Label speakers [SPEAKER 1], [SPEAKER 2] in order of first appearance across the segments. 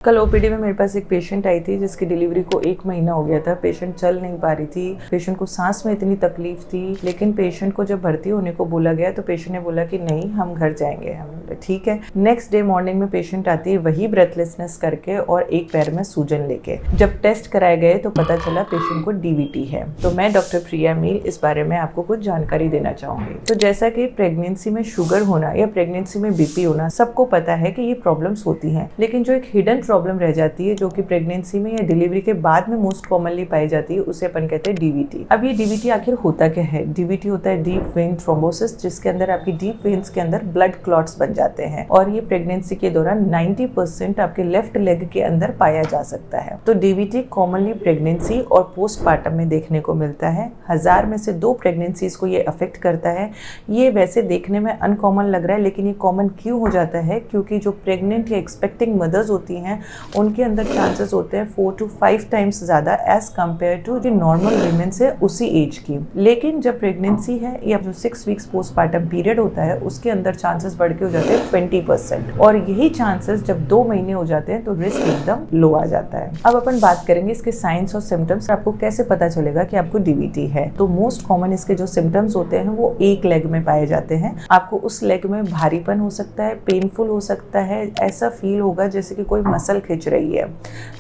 [SPEAKER 1] कल ओपीडी में मेरे पास एक पेशेंट आई थी जिसकी डिलीवरी को 1 महीना हो गया था। पेशेंट चल नहीं पा रही थी, पेशेंट को सांस में इतनी तकलीफ थी, लेकिन पेशेंट को जब भर्ती होने को बोला गया तो पेशेंट ने बोला कि नहीं, हम घर जाएंगे। हम ठीक है। नेक्स्ट डे मॉर्निंग में पेशेंट आती है वही ब्रेथलेसनेस करके और एक पैर में सूजन लेके। जब टेस्ट कराए गए तो पता चला पेशेंट को डीवीटी है। तो मैं डॉक्टर प्रिया मील इस बारे में आपको कुछ जानकारी देना चाहूंगी। तो जैसा कि प्रेगनेंसी में शुगर होना या प्रेगनेंसी में बीपी होना सबको पता है कि ये प्रॉब्लम्स होती हैं, लेकिन जो एक हिडन प्रॉब्लम रह जाती है जो कि प्रेगनेंसी में या डिलीवरी के बाद में मोस्ट कॉमनली पाई जाती है, उसे अपन कहते हैं डीवीटी। अब ये डीवीटी आखिर होता क्या है? डीवीटी होता है डीप वेन थ्रोम्बोसिस, जिसके अंदर आपकी डीप वेन्स के अंदर ब्लड क्लॉट्स बन जाते हैं और ये प्रेगनेंसी के दौरान 90% आपके लेफ्ट लेग के अंदर पाया जा सकता है। तो डीवीटी कॉमनली प्रेगनेंसी और पोस्टपार्टम में देखने को मिलता है। 1000 में से 2 प्रेगनेंसीज को ये अफेक्ट करता है। ये वैसे देखने में अनकॉमन लग रहा है, लेकिन ये कॉमन क्यों हो जाता है? क्योंकि जो प्रेग्नेंट या एक्सपेक्टिंग मदर्स होती हैं उनके अंदर चांसेस होते हैं 4 to 5 टाइम्स ज़्यादा एज कम्पेयर टू जो नॉर्मल वीमेन से उसी एज की। लेकिन जब प्रेगनेंसी है या जो 6 वीक्स पोस्टपार्टम पीरियड होता है उसके अंदर चांसेस बढ़ के हो जाते हैं 20%, और यही चांसेस जब 2 महीने हो जाते हैं तो रिस्क एकदम लो आ जाता है। अब अपन बात करेंगे इसके साइंस और सिम्टम्स। आपको कैसे पता चलेगा कि आपको डीवीटी है? तो मोस्ट कॉमन इसके जो सिम्टम्स होते हैं वो एक लेग में पाए जाते हैं। आपको उस लेग में भारीपन हो सकता है, पेनफुल हो सकता है, ऐसा फील होगा जैसे कि कोई मसल खिंच रही है।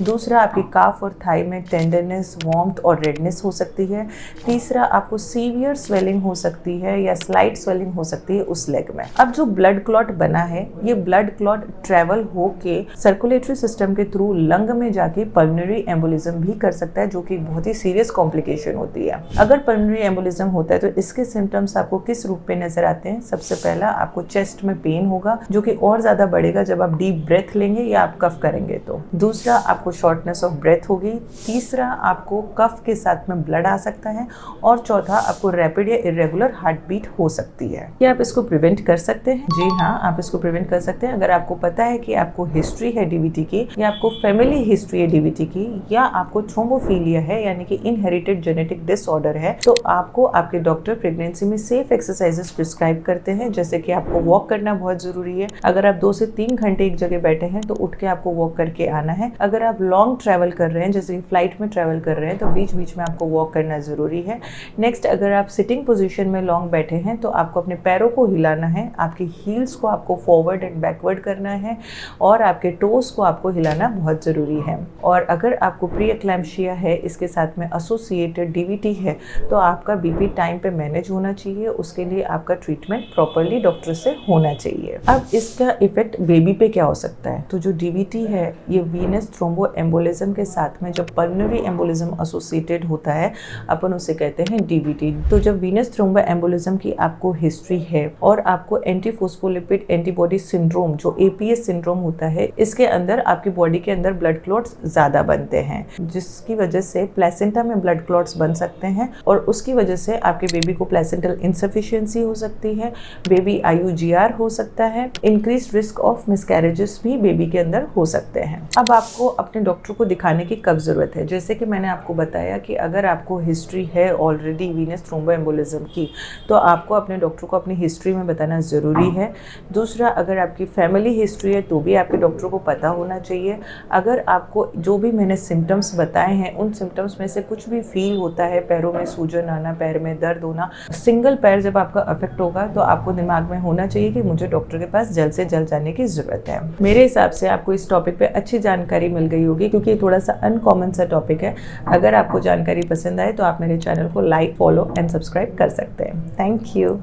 [SPEAKER 1] दूसरा, आपकी काफ और थाई में टेंडरनेस, वार्मथ और रेडनेस हो सकती है। तीसरा, आपको सीवियर स्वेलिंग हो सकती है या स्लाइट स्वेलिंग हो सकती है उस लेग में। अब जो ब्लड क्लॉट बना है, ये ब्लड क्लॉट ट्रेवल होके सर्कुलेटरी सिस्टम के थ्रू लंग में जाके पल्मोनरी एम्बोलिज्म भी कर सकता है, जो कि बहुत ही सीरियस कॉम्प्लिकेशन होती है। अगर पल्मोनरी एम्बोलिज्म होता है तो इसके सिम्टम्स आपको किस रूप में नजर आते हैं? सबसे पहला, आपको चेस्ट में पेन होगा जो कि और ज्यादा बढ़ेगा जब आप डीप ब्रेथ लेंगे या आप कफ करेंगे तो। दूसरा, आपको शॉर्टनेस ऑफ ब्रेथ होगी। तीसरा, आपको कफ के साथ में ब्लड आ सकता है। और चौथा, आपको रैपिड या इरेगुलर हार्ट बीट हो सकती है। क्या आप इसको प्रिवेंट कर सकते हैं? जी हाँ, आप इसको प्रिवेंट कर सकते हैं। अगर आपको पता है कि आपको हिस्ट्री है डीवीटी की, या आपको फैमिली हिस्ट्री है डीवीटी की, या आपको थ्रोम्बोफिलिया है यानी कि इनहेरिटेड जेनेटिक डिसऑर्डर है, तो आपको आपके डॉक्टर प्रेगनेंसी में सेफ एक्सरसाइजेस प्रिस्क्राइब करते हैं, जैसे कि आपको वॉक करना बहुत जरूरी है। अगर आप 2 से 3 घंटे एक जगह बैठे हैं तो उठ के आपको वॉक करके आना है। अगर आप लॉन्ग ट्रैवल कर रहे हैं, जैसे कि फ्लाइट में ट्रैवल कर रहे हैं, तो बीच बीच में आपको वॉक करना जरूरी है। नेक्स्ट, अगर आप सिटिंग पोजीशन में लॉन्ग बैठे हैं तो आपको अपने पैरों को हिलाना है, आपकी हील्स को आपको फॉरवर्ड एंड बैकवर्ड करना है, और आपके टोस को आपको हिलाना बहुत जरूरी है। और अगर आपको प्री एक्लैम्प्सिया है, इसके साथ में एसोसिएटेड डीवीटी है, तो आपका बीपी टाइम पे मैनेज होना चाहिए। उसके लिए आपका ट्रीटमेंट प्रॉपरली डॉक्टर से होना चाहिए। अब इसका इफेक्ट बेबी पे क्या हो सकता है? तो जो डीवीटी है ये वीनस थ्रोम्बो एम्बोलिज्म के साथ में जब पल्मोनरी एम्बोलिज्म एसोसिएटेड होता है, अपन उसे कहते हैं डीवीटी। तो जब वीनस थ्रोम्बो एम्बोलिज्म की आपको हिस्ट्री है और आपको एंटीफॉस्फोलिपिड एंटीबॉडी सिंड्रोम जो एपीएस सिंड्रोम होता है, इसके अंदर आपकी बॉडी के अंदर ब्लड क्लॉट्स ज्यादा बनते हैं, जिसकी वजह से प्लेसेंटा में ब्लड क्लॉट्स बन सकते हैं और उसकी वजह से आपके बेबी को प्लेसेंटल इनसफिशिएंसी हो सकती है, बेबी IUGR हो सकता है, इंक्रीज रिस्क ऑफ मिसकैरेजेस भी बेबी के अंदर हो सकते हैं। अब आपको अपने डॉक्टर को दिखाने की कब जरूरत है? जैसे कि मैंने आपको बताया कि अगर आपको हिस्ट्री है ऑलरेडी वीनस थ्रोम्बो एम्बोलिज्म की, तो आपको अपने डॉक्टर को अपनी हिस्ट्री में बताना ज़रूरी है। दूसरा, अगर आपकी फैमिली हिस्ट्री है तो भी आपके डॉक्टर को पता होना चाहिए। अगर आपको जो भी मैंने सिम्टम्स बताए हैं उन सिम्टम्स में से कुछ भी फील होता है, पैरों में सूजन आना, पैर में दर्द होना, सिंगल पैर जब आपका अफेक्ट होगा, तो आपको दिमाग में होना चाहिए कि मुझे डॉक्टर के पास जल्द से जल्द जाने की ज़रूरत है। मेरे हिसाब से आपको इस टॉपिक पे अच्छी जानकारी मिल गई होगी, क्योंकि ये थोड़ा सा अनकॉमन सा टॉपिक है। अगर आपको जानकारी पसंद आए तो आप मेरे चैनल को लाइक, फॉलो एंड सब्सक्राइब कर सकते हैं। Thank you.